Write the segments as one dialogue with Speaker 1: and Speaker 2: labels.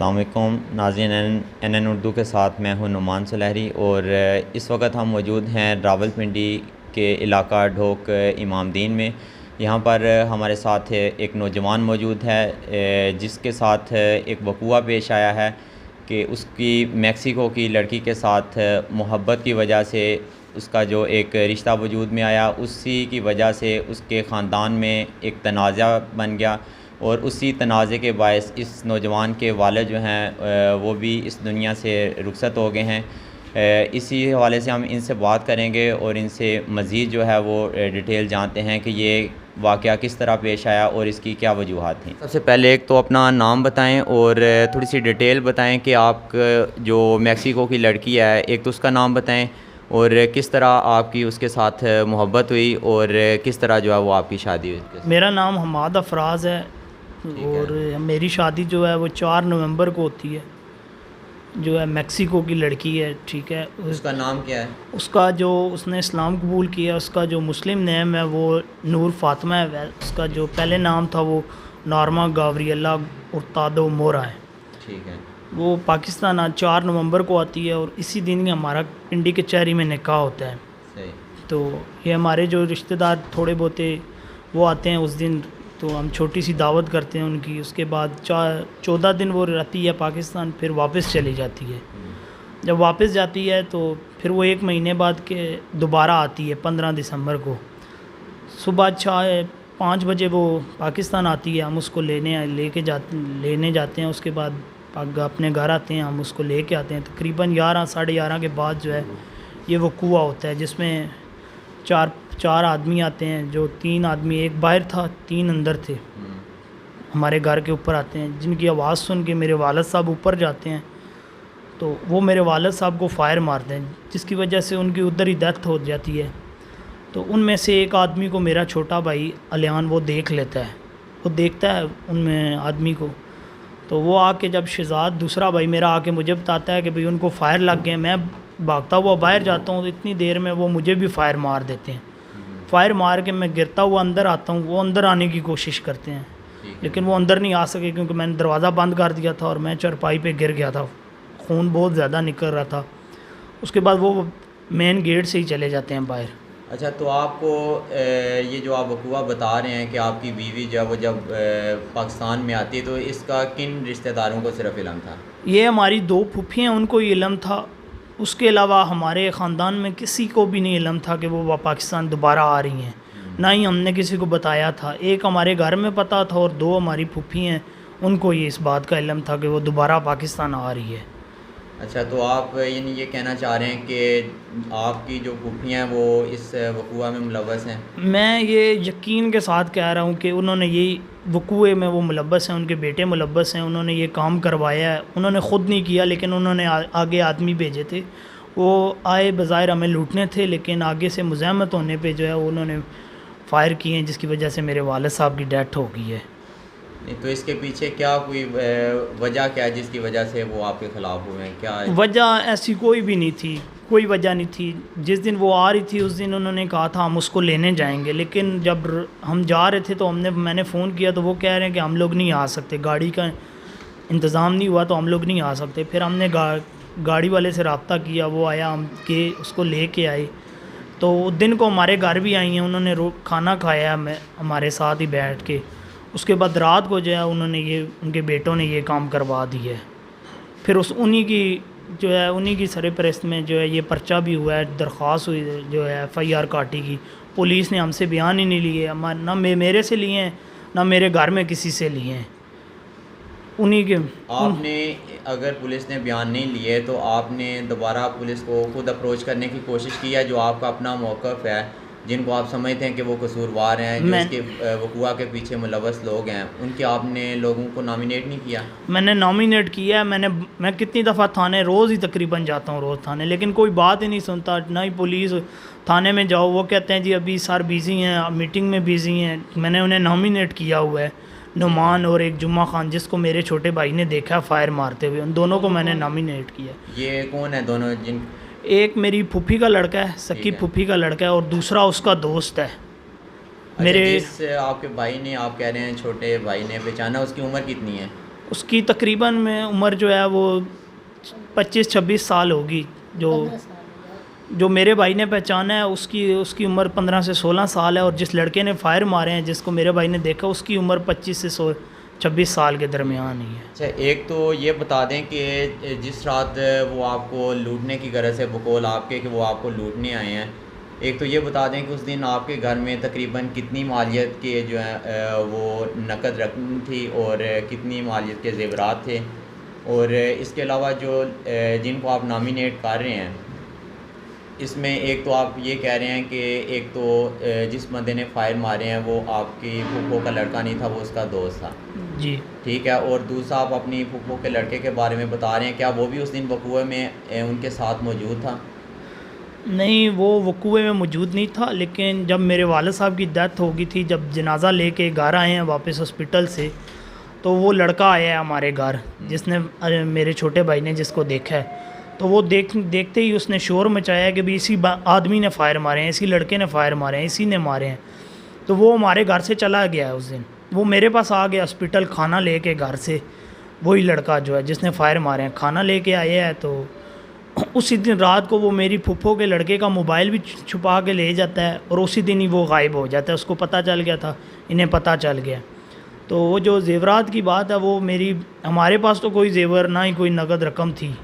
Speaker 1: अस्सलाम वालेकुम नाज़रीन, एन उर्दू के साथ मैं हूं नुमान सुलहरी और इस वक्त हम मौजूद हैं रावलपिंडी के इलाका ढोक इमामदीन में। यहाँ पर हमारे साथ एक नौजवान मौजूद है जिसके साथ एक वक़ूआ पेश आया है कि उसकी मेक्सिको की लड़की के साथ मोहब्बत की वजह से उसका जो एक रिश्ता वजूद में आया, उसी की वजह से उसके ख़ानदान में एक तनाज़ा बन गया और उसी तनाज़े के बायस इस नौजवान के वालिद जो हैं वो भी इस दुनिया से रुखसत हो गए हैं। इसी हवाले से हम इनसे बात करेंगे और इनसे मज़ीद जो है वो डिटेल जानते हैं कि ये वाक़या किस तरह पेश आया और इसकी क्या वजूहात थी। सबसे पहले एक तो अपना नाम बताएं और थोड़ी सी डिटेल बताएं कि आप जो मेक्सिको की लड़की है, एक तो उसका नाम बताएं और किस तरह आपकी उसके साथ मोहब्बत हुई और किस तरह जो है वो आपकी शादी हुई।
Speaker 2: मेरा नाम हमाद अफराज़ है और मेरी शादी जो है वो 4 नवंबर को होती है। जो है मेक्सिको की लड़की है, ठीक है।
Speaker 1: उसका नाम क्या है? उसका
Speaker 2: जो उसने इस्लाम कबूल किया, उसका जो मुस्लिम नेम है वो नूर फातिमा है। उसका जो पहले नाम था वो नॉर्मा गावरिएला उर्तादो मोरा है,
Speaker 1: ठीक है।
Speaker 2: वो पाकिस्तान आज 4 नवंबर को आती है और इसी दिन हमारा पिंडी कचहरी में निकाह होता है।
Speaker 1: सही।
Speaker 2: तो ये हमारे जो रिश्तेदार थोड़े बहुते वो आते हैं उस दिन, तो हम छोटी सी दावत करते हैं उनकी। उसके बाद 14 दिन वो रहती है पाकिस्तान, फिर वापस चली जाती है। जब वापस जाती है तो फिर वो 1 महीने बाद के दोबारा आती है 15 दिसंबर को। सुबह 5 बजे वो पाकिस्तान आती है, हम उसको लेने जाते हैं। उसके बाद अपने घर आते हैं, हम उसको लेके आते हैं। तकरीबन 11 साढ़े 11 के बाद जो है ये वो कुआ होता है जिसमें चार आदमी आते हैं। जो 3 आदमी, एक बाहर था, 3 अंदर थे, हमारे घर के ऊपर आते हैं। जिनकी आवाज़ सुन के मेरे वालिद साहब ऊपर जाते हैं तो वो मेरे वालिद साहब को फ़ायर मारते हैं, जिसकी वजह से उनकी उधर ही डेथ हो जाती है। तो उनमें से एक आदमी को मेरा छोटा भाई अलियान वो देख लेता है, वो देखता है उनमें आदमी को। तो वो आके जब शहजाद दूसरा भाई मेरा आके मुझे बताता है कि भाई उनको फ़ायर लग गए, मैं भागता हुआ बाहर जाता हूँ तो इतनी देर में वो मुझे भी फ़ायर मार देते हैं। फ़ायर मार के मैं गिरता हुआ अंदर आता हूँ, वो अंदर आने की कोशिश करते हैं लेकिन वो अंदर नहीं आ सके क्योंकि मैंने दरवाज़ा बंद कर दिया था और मैं चारपाई पे गिर गया था, खून बहुत ज़्यादा निकल रहा था। उसके बाद वो मेन गेट से ही चले जाते हैं बाहर।
Speaker 1: अच्छा, तो आपको ये जो आप वक़ूआ बता रहे हैं कि आपकी बीवी जब पाकिस्तान में आती है तो इसका किन रिश्तेदारों को सिर्फ इल्म था?
Speaker 2: ये हमारी 2 फूफी हैं, उनको ये इल्म था। उसके अलावा हमारे ख़ानदान में किसी को भी नहीं इल्म था कि वो पाकिस्तान दोबारा आ रही हैं, ना ही हमने किसी को बताया था। एक हमारे घर में पता था और 2 हमारी फूफी हैं, उनको ये इस बात का इल्म था कि वो दोबारा पाकिस्तान आ रही है।
Speaker 1: अच्छा, तो आप यानी ये कहना चाह रहे हैं कि आपकी जो फूफी हैं वो इस वक़ूआ में मुलव्वस हैं?
Speaker 2: मैं ये यकीन के साथ कह रहा हूँ कि उन्होंने ये वक़ूए में वो मुलव्वस हैं, उनके बेटे मुलव्वस हैं। उन्होंने ये काम करवाया है, उन्होंने ख़ुद नहीं किया लेकिन उन्होंने आगे आदमी भेजे थे। वो आए बज़ाहिर हमें लूटने थे लेकिन आगे से मुज़ाहमत होने पे जो है उन्होंने फ़ायर किए हैं, जिसकी वजह से मेरे वालिद साहब की डेथ हो गई है।
Speaker 1: तो इसके पीछे क्या कोई वजह क्या है जिसकी वजह से वो आपके ख़िलाफ़ हुए हैं? क्या
Speaker 2: वजह ऐसी कोई भी नहीं थी, कोई वजह नहीं थी। जिस दिन वो आ रही थी उस दिन उन्होंने कहा था हम उसको लेने जाएंगे, लेकिन जब हम जा रहे थे तो मैंने फ़ोन किया तो वो कह रहे हैं कि हम लोग नहीं आ सकते, गाड़ी का इंतज़ाम नहीं हुआ तो हम लोग नहीं आ सकते। फिर हमने गाड़ी वाले से रब्ता किया, वो आया, हम के उसको ले के आए। तो दिन को हमारे घर भी आई हैं, उन्होंने खाना खाया हमारे साथ ही बैठ के। उसके बाद रात को जो है उनके बेटों ने ये काम करवा दी है। फिर उन्हीं की सरपरस्त में जो है ये पर्चा भी हुआ है, दरख्वास्त हुई जो है FIR काटी की। पुलिस ने हमसे बयान ही नहीं लिए, ना मेरे से लिए हैं ना मेरे घर में किसी से लिए हैं। उन्हीं के
Speaker 1: आपने अगर पुलिस ने बयान नहीं लिए तो आपने दोबारा पुलिस को खुद अप्रोच करने की कोशिश की है? जो आपका अपना मौक़िफ़ है, जिनको आप समझते हैं कि वो कसूरवार हैं, जो इसके वक़ूआ के पीछे मुलव्वस लोग हैं, उनके आपने लोगों को नॉमिनेट नहीं किया?
Speaker 2: मैंने नॉमिनेट किया है। मैं कितनी दफ़ा थाने रोज़ ही तकरीबन जाता हूँ, रोज़ थाने, लेकिन कोई बात ही नहीं सुनता। ना ही पुलिस, थाने में जाओ वो कहते हैं जी अभी सर बिज़ी हैं, मीटिंग में बिज़ी हैं। मैंने उन्हें नॉमिनेट किया हुआ है, नुमान और एक जुम्मा खान, जिसको मेरे छोटे भाई ने देखा फ़ायर मारते हुए, उन दोनों को मैंने नॉमिनेट किया।
Speaker 1: ये कौन है दोनों?
Speaker 2: एक मेरी फूफी का लड़का है, सकी फूफी का लड़का है, और दूसरा उसका दोस्त है।
Speaker 1: अच्छा, जिस आपके भाई ने, आप कह रहे हैं छोटे भाई ने पहचाना, उसकी उम्र कितनी है?
Speaker 2: उसकी तकरीबन में उम्र जो है वो 25-26 साल होगी। जो मेरे भाई ने पहचाना है उसकी उम्र 15 से 16 साल है, और जिस लड़के ने फायर मारे हैं जिसको मेरे भाई ने देखा उसकी उम्र 25 से 26 साल के दरमियान ही है।
Speaker 1: अच्छा, एक तो ये बता दें कि जिस रात वो आपको लूटने की गरज से बकौल आपके कि वो आपको लूटने आए हैं, एक तो ये बता दें कि उस दिन आपके घर में तकरीबन कितनी मालियत के जो है वो नकद रकम थी और कितनी मालियत के ज़ेवरात थे, और इसके अलावा जो जिनको आप नॉमिनेट कर रहे हैं इसमें एक तो आप ये कह रहे हैं कि एक तो जिस बंदे ने फायर मारे हैं वो आपकी फूफो का लड़का नहीं था, वो उसका दोस्त था
Speaker 2: जी।
Speaker 1: ठीक है, और दूसरा आप अपनी फूफो के लड़के के बारे में बता रहे हैं, क्या वो भी उस दिन वकूए में उनके साथ मौजूद था?
Speaker 2: नहीं, वो वकूए में मौजूद नहीं था, लेकिन जब मेरे वालिद साहब की डेथ हो गई थी, जब जनाजा लेके घर आए हैं वापस हॉस्पिटल से, तो वो लड़का आया है हमारे घर जिसने मेरे छोटे भाई ने जिसको देखा है, तो वो देखते ही उसने शोर मचाया कि भी इसी आदमी ने फ़ायर मारे हैं, इसी लड़के ने फ़ायर मारे हैं, इसी ने मारे हैं। तो वो हमारे घर से चला गया है उस दिन, वो मेरे पास आ गया हॉस्पिटल खाना लेके घर से, वही लड़का जो है जिसने फ़ायर मारे हैं खाना लेके आया है। तो उसी दिन रात को वो मेरी फूफो के लड़के का मोबाइल भी छुपा के ले जाता है, और उसी दिन ही वो गायब हो जाता है। उसको पता चल गया था, इन्हें पता चल गया। तो वो जो ज़ेवरात की बात है, वो हमारे पास तो कोई ज़ेवर ना ही कोई नकद रकम थी,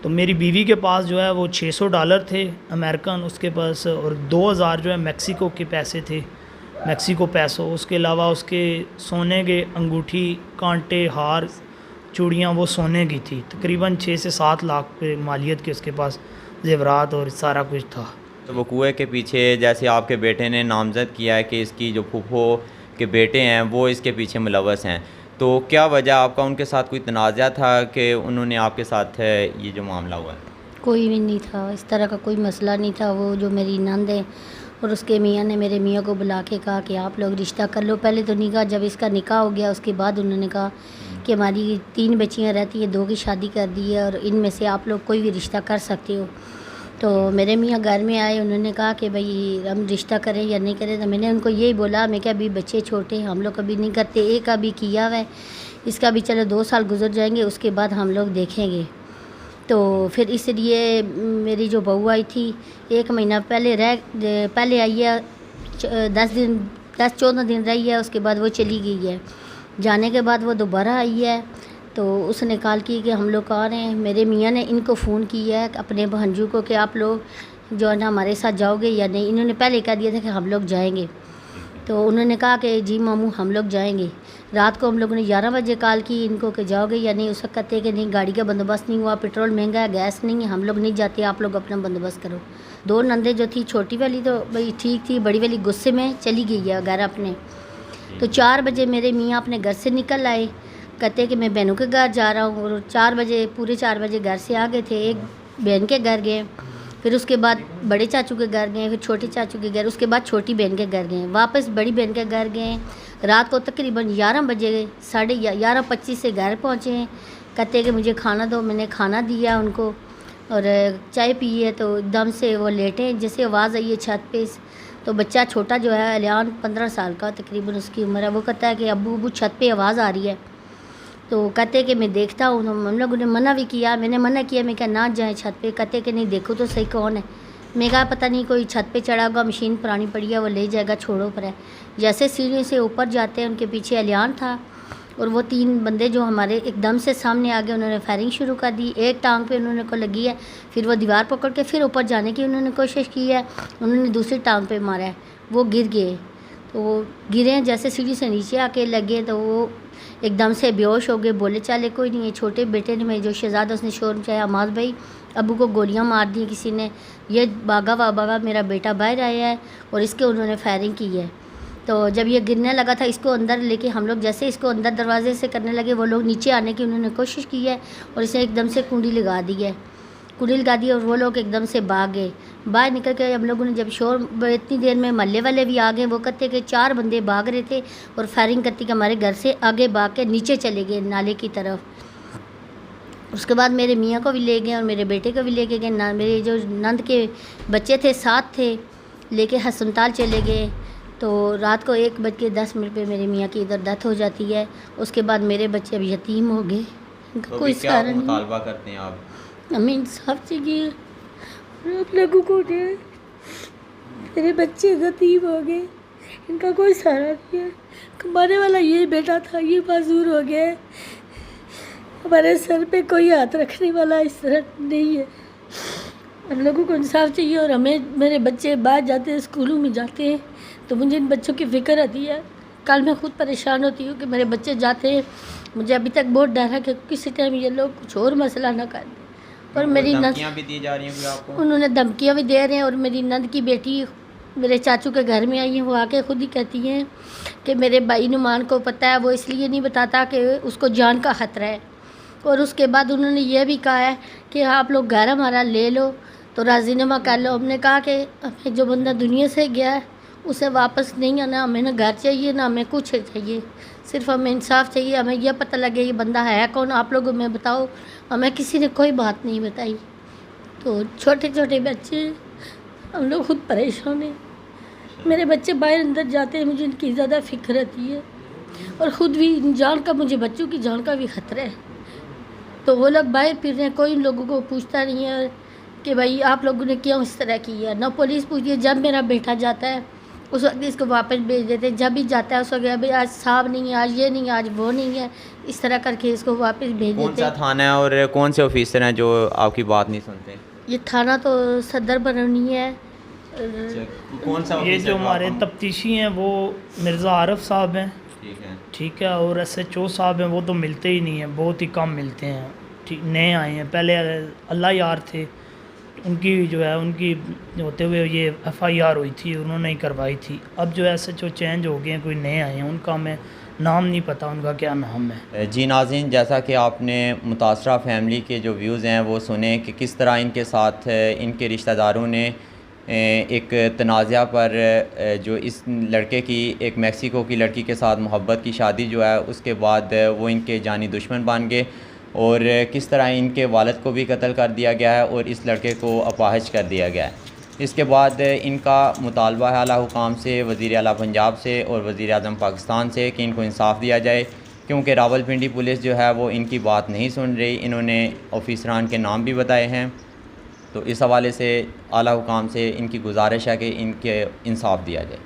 Speaker 2: तो मेरी बीवी के पास जो है वो $600 थे अमेरिकन उसके पास, और 2000 जो है मैक्सिको के पैसे थे, मैक्सिको पैसों। उसके अलावा उसके सोने के अंगूठी, कांटे, हार, चूड़ियाँ वो सोने की थी। तकरीबन 6 से 7 लाख पे मालियत के उसके पास ज़ेवरात और सारा कुछ था।
Speaker 1: तो वकूए के पीछे जैसे आपके बेटे ने नामज़द किया है कि इसकी जो फूफो के बेटे हैं वो इसके पीछे मुलव्वस हैं, तो क्या वजह आपका उनके साथ कोई तनाज़ा था कि उन्होंने आपके साथ ये जो मामला हुआ है?
Speaker 3: कोई भी नहीं था, इस तरह का कोई मसला नहीं था। वो जो मेरी नंद है और उसके मियाँ ने मेरे मियाँ को बुला के कहा कि आप लोग रिश्ता कर लो। पहले तो नहीं कहा, जब इसका निकाह हो गया उसके बाद उन्होंने कहा कि हमारी 3 बच्चियाँ रहती हैं, 2 की शादी कर दी है और इनमें से आप लोग कोई भी रिश्ता कर सकते हो। तो मेरे मियाँ घर में आए, उन्होंने कहा कि भाई हम रिश्ता करें या नहीं करें। तो मैंने उनको यही बोला, मैं क्या अभी बच्चे छोटे हैं, हम लोग कभी नहीं करते, एक अभी किया हुआ है, इसका भी चलो 2 साल गुजर जाएंगे, उसके बाद हम लोग देखेंगे। तो फिर इसलिए मेरी जो बहू आई थी 1 महीना पहले आई है, 10-14 दिन रही है, उसके बाद वो चली गई है। जाने के बाद वो दोबारा आई है, तो उसने कॉल की कि हम लोग आ रहे हैं। मेरे मियाँ ने इनको फ़ोन किया है अपने भांजू को कि आप लोग जो है ना हमारे साथ जाओगे या नहीं। इन्होंने पहले कह दिया था कि हम लोग जाएंगे, तो उन्होंने कहा कि जी मामू हम लोग जाएंगे। रात को हम लोगों ने 11 बजे कॉल की इनको कि जाओगे या नहीं। उस वक्त कहते हैं कि नहीं, गाड़ी का बंदोबस्त नहीं हुआ, पेट्रोल महंगा है, गैस नहीं है, हम लोग नहीं जाते, आप लोग अपना बंदोबस्त करो। 2 नंदे जो थी, छोटी वाली तो भाई ठीक थी, बड़ी वाली गुस्से में चली गई है घर अपने। तो 4 बजे मेरे मियाँ अपने घर से निकल आए, कहते कि मैं बहनों के घर जा रहा हूँ, और 4 बजे पूरे 4 बजे घर से आ गए थे। एक बहन के घर गए, फिर उसके बाद बड़े चाचू के घर गए, फिर छोटे चाचू के घर, उसके बाद छोटी बहन के घर गए, वापस बड़ी बहन के घर गए। रात को तकरीबन 11 बजे 11:25 से घर पहुँचे हैं। कहते कि मुझे खाना दो, मैंने खाना दिया उनको और चाय पी है। तो एकदम से वो लेटे, जैसे आवाज़ आई है छत पे, तो बच्चा छोटा जो है अलियान 15 साल का तकरीबन उसकी उम्र है, वो कहता है कि अब्बू अब्बू छत पे आवाज़ आ रही है। तो कहते कि मैं देखता हूँ। हम लोगों ने मना भी किया, मैंने मना किया, मैं क्या ना जाए छत पे। कहते कि नहीं देखो तो सही कौन है। मैं कहा पता नहीं कोई छत पे चढ़ा होगा, मशीन पुरानी पड़ी है, वो ले जाएगा, छोड़ो पर है। जैसे सीढ़ी से ऊपर जाते हैं, उनके पीछे अलियान था और वो 3 बंदे जो हमारे एकदम से सामने आ गए, उन्होंने फायरिंग शुरू कर दी। एक टांग पे उन्होंने को लगी है, फिर वो दीवार पकड़ के फिर ऊपर जाने की उन्होंने कोशिश की है, उन्होंने दूसरी टांग पे मारा है, वो गिर गए। तो वो गिरे, जैसे सीढ़ी से नीचे आके लगे तो वो एकदम से बेहोश हो गए, बोले चाले कोई नहीं है। छोटे बेटे ने, मेरे जो शहजादा, उसने शोर मचाया, अमाज भाई अबू को गोलियां मार दी किसी ने, ये भागा मेरा बेटा बाहर आया है और इसके उन्होंने फायरिंग की है। तो जब ये गिरने लगा था, इसको अंदर लेके हम लोग जैसे इसको अंदर दरवाजे से करने लगे, वो लोग नीचे आने की उन्होंने कोशिश की है और इसे एकदम से कुंडी लगा दी है, और वो लोग एकदम से भाग गए। बाहर निकल के हम लोगों ने जब शोर, इतनी देर में महल्ले वाले भी आ गए। वो कहते कि 4 बंदे भाग रहे थे और फायरिंग करती कि हमारे घर से आगे भाग के नीचे चले गए नाले की तरफ। उसके बाद मेरे मियाँ को भी ले गए और मेरे बेटे को भी लेके गए। मेरे जो नंद के बच्चे थे 7 थे, लेके हस्पताल चले गए। तो रात को 1:10 पे मेरे मियाँ की इधर डेथ हो जाती है। उसके बाद मेरे बच्चे अब यतीम हो गए, इनका
Speaker 1: तो
Speaker 3: कोई
Speaker 1: अभी क्या
Speaker 3: सहारा नहीं।
Speaker 1: मुतालबा करते हैं आप?
Speaker 3: हमें इंसाफ चाहिए। और आप लोगों को ने मेरे बच्चे यतीम हो गए, इनका कोई सहारा नहीं है। कमाने वाला ये बेटा था, ये माजूर हो गया है। हमारे सर पे कोई हाथ रखने वाला इस तरह नहीं है। हम लोगों को इंसाफ चाहिए। और हमें, मेरे बच्चे बाहर जाते हैं, स्कूलों में जाते हैं, तो मुझे इन बच्चों की फ़िक्र आती है। कल मैं खुद परेशान होती हूँ कि मेरे बच्चे जाते हैं, मुझे अभी तक बहुत डर है कि किसी टाइम ये लोग कुछ और मसला ना कर दें। और मेरी
Speaker 1: धमकियाँ भी दी जा रही हैं आपको?
Speaker 3: उन्होंने धमकियाँ भी दे रहे हैं। और मेरी नंद की बेटी मेरे चाचू के घर में आई है, वो आके खुद ही कहती हैं कि मेरे भाई नुमान को पता है, वो इसलिए नहीं बताता कि उसको जान का ख़तरा है। और उसके बाद उन्होंने ये भी कहा है कि आप लोग घर हमारा ले लो तो राज़ीनामा कर लो। हमने कहा कि हमें जो बंदा दुनिया से गया है उसे वापस नहीं आना, हमें ना घर चाहिए ना हमें कुछ चाहिए, सिर्फ हमें इंसाफ चाहिए। हमें यह पता लगे ये बंदा है कौन, आप लोग हमें बताओ। हमें किसी ने कोई बात नहीं बताई। तो छोटे छोटे बच्चे, हम लोग खुद परेशान हैं। मेरे बच्चे बाहर अंदर जाते हैं, मुझे इनकी ज़्यादा फिक्र रहती है। और ख़ुद भी जान का, मुझे बच्चों की जान का भी ख़तरा है। तो वो लोग बाहर फिर रहे हैं, कोई इन लोगों को पूछता नहीं है कि भाई आप लोगों ने क्यों इस तरह किया। ना पुलिस पूछती है। जब मेरा बेटा जाता है उस वक्त इसको वापस भेज देते हैं। जब भी जाता है उस वक्त भाई आज साहब नहीं है, आज ये नहीं है, आज वो नहीं है, इस तरह करके इसको वापस भेज
Speaker 1: कौन
Speaker 3: देते
Speaker 1: सा
Speaker 3: हैं।
Speaker 1: थाना है और कौन से ऑफिसर हैं जो आपकी बात नहीं सुनते?
Speaker 3: ये थाना तो सदर बरौनी है।
Speaker 1: कौन सा
Speaker 2: ये
Speaker 1: ऑफिसर
Speaker 2: जो
Speaker 1: का
Speaker 2: हमारे
Speaker 1: आप-
Speaker 2: तफ्तीशी हैं वो मिर्ज़ा आरफ साहब हैं,
Speaker 1: ठीक है।
Speaker 2: ठीक है। और SHO साहब हैं, वो तो मिलते ही नहीं हैं, बहुत ही कम मिलते हैं। ठीक, नए आए हैं। पहले अल्लाह यार थे, उनकी जो है उनकी होते हुए ये FIR हुई थी, उन्होंने ही करवाई थी। अब जो SHO चेंज हो गए हैं, कोई नए आए हैं, उनका हमें नाम नहीं पता, उनका क्या नाम है।
Speaker 1: जी नाज़रीन, जैसा कि आपने मुतासरा फैमिली के जो व्यूज़ हैं वो सुने कि किस तरह इनके साथ इनके रिश्तेदारों ने एक तनाज़ा पर जो इस लड़के की, एक मैक्सिको की लड़की के साथ मोहब्बत की शादी जो है उसके बाद वो इनके जानी दुश्मन बन गए। और किस तरह इनके वालिद को भी कत्ल कर दिया गया है और इस लड़के को अपाहिज कर दिया गया है। इसके बाद इनका मुतालबा है आला हुकाम से, वज़ीर आला पंजाब से और वज़ीर आज़म पाकिस्तान से कि इनको इंसाफ दिया जाए, क्योंकि रावलपिंडी पुलिस जो है वो इनकी बात नहीं सुन रही। इन्होंने ऑफिसरान के नाम भी बताए हैं। तो इस हवाले से आला हुकाम से इनकी गुजारिश है कि इनके इंसाफ दिया जाए।